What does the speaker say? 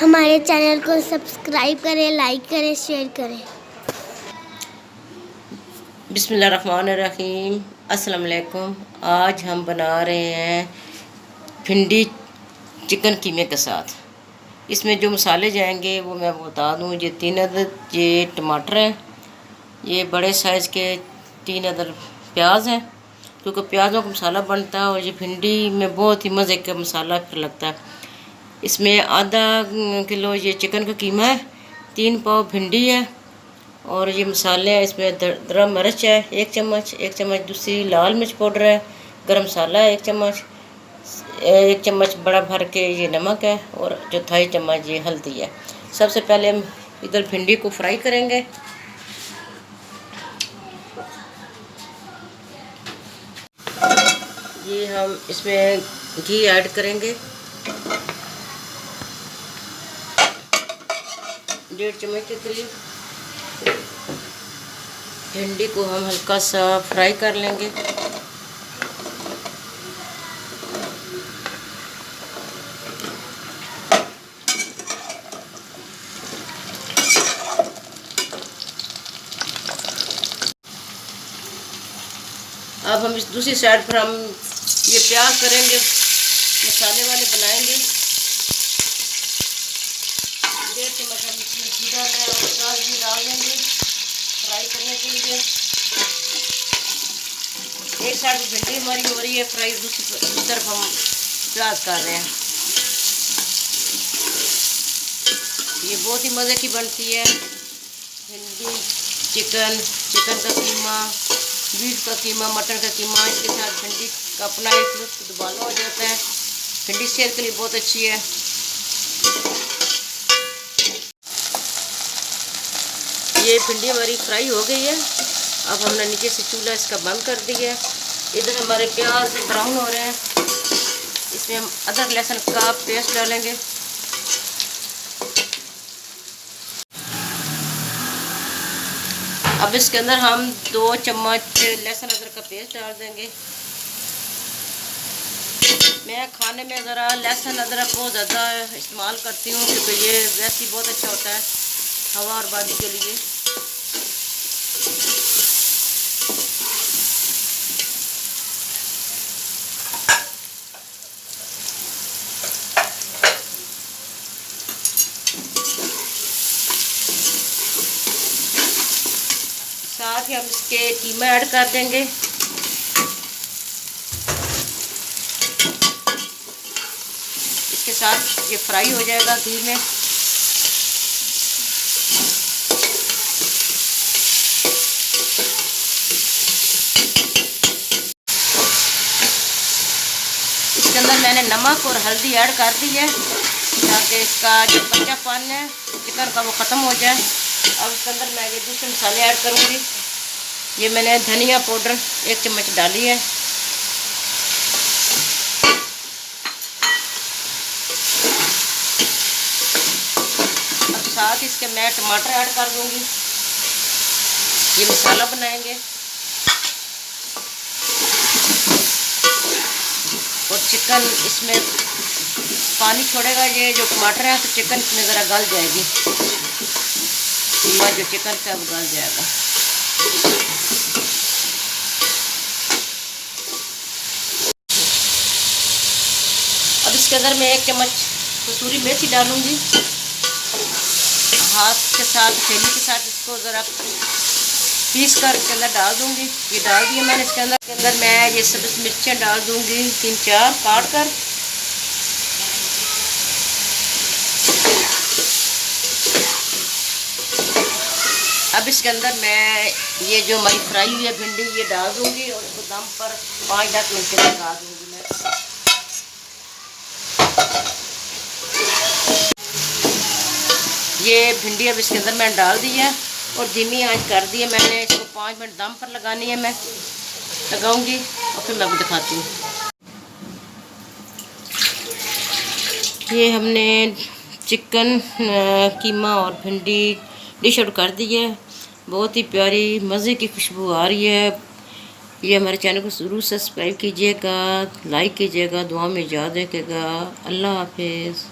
हमारे चैनल को सब्सक्राइब करें, लाइक करें, शेयर करें। बिस्मिल्लाहिर्रहमानिर्रहीम। अस्सलाम वालेकुम। आज हम बना रहे हैं भिंडी चिकन कीमे के साथ। इसमें जो मसाले जाएंगे वो मैं बता दूं। ये 3 अदद ये टमाटर हैं, ये बड़े साइज़ के 3 अदद प्याज हैं, क्योंकि प्याज़ों का मसाला बनता है और ये भिंडी में बहुत ही मज़े का मसाला फिर लगता है। इसमें आधा किलो ये चिकन का कीमा है, 3 पाव भिंडी है और ये मसाले हैं। इसमें दरा मिर्च है 1 चम्मच, 1 चम्मच दूसरी लाल मिर्च पाउडर है, गरम मसाला है 1 चम्मच, 1 चम्मच बड़ा भर के ये नमक है और चौथाई चम्मच ये हल्दी है। सबसे पहले हम इधर भिंडी को फ्राई करेंगे। ये हम इसमें घी ऐड करेंगे, 1.5 चम्मच के करीब। भिंडी को हम हल्का सा फ्राई कर लेंगे। अब हम इस दूसरी साइड पर हम ये प्याज करेंगे, मसाले वाले बनाएंगे। 1.5 चम्मच हम इसमें घी डाल रहे हैं और प्याज भी डाल देंगे फ्राई करने के लिए। एक साइड भिंडी हमारी हो रही है फ्राई, दूसरी तरफ हम प्याज कर रहे हैं। ये बहुत ही मज़े की बनती है भिंडी चिकन, चिकन का कीमा, बीफ का कीमा, मटन का कीमा। इसके साथ भिंडी का अपना एक लुत्फ़ दुबाला हो जाता है। भिंडी सेहत के लिए बहुत अच्छी है। ये भिंडी हमारी फ्राई हो गई है। अब हमने नीचे से चूल्हा इसका बंद कर दिया है। इधर हमारे प्याज ब्राउन हो रहे हैं। इसमें हम अदरक लहसुन का पेस्ट डालेंगे। अब इसके अंदर हम 2 चम्मच लहसुन अदरक का पेस्ट डाल देंगे। मैं खाने में ज़रा लहसुन अदरक बहुत ज़्यादा इस्तेमाल करती हूँ, क्योंकि ये वैसे ही बहुत अच्छा होता है हवा और बॉडी के लिए। साथ ही हम इसके कीमा ऐड कर देंगे। इसके साथ ये फ्राई हो जाएगा घी में। इसके अंदर मैंने नमक और हल्दी ऐड कर दी है, ताकि इसका जो कच्चापन है चिकन का वो ख़त्म हो जाए। अब इसके अंदर मैं ये दूसरे मसाले ऐड करूँगी। ये मैंने धनिया पाउडर 1 चम्मच डाली है। अब साथ इसके मैं टमाटर ऐड कर दूँगी। ये मसाला बनाएंगे और चिकन इसमें पानी छोड़ेगा। ये जो टमाटर है तो चिकन इसमें ज़रा गल जाएगी, जो चिकन का वो गल जाएगा। अब इसके अंदर मैं 1 चम्मच कसूरी मेथी डालूंगी। हाथ के साथ, थैली के साथ इसको ज़रा पीस कर इसके अंदर डाल दूंगी। ये डाल दिया मैंने। इसके अंदर मैं ये सब्ज़ मिर्चें डाल दूंगी 3-4 काट कर। अब इसके अंदर मैं ये जो हमारी फ्राई हुई है भिंडी ये डाल दूंगी और इसको दम पर 5-10 मिनट के लिए लगा दूंगी मैं। ये भिंडी अब इसके अंदर मैंने डाल दी है और धीमी आंच कर दी है मैंने। इसको 5 मिनट दम पर लगानी है, मैं लगाऊंगी और फिर मैं आपको दिखाती हूँ। ये हमने चिकन कीमा और भिंडी डिश आउट कर दी है। बहुत ही प्यारी मज़े की खुशबू आ रही है। ये हमारे चैनल को ज़रूर सब्सक्राइब कीजिएगा, लाइक कीजिएगा, दुआ में याद रखिएगा। अल्लाह हाफिज़।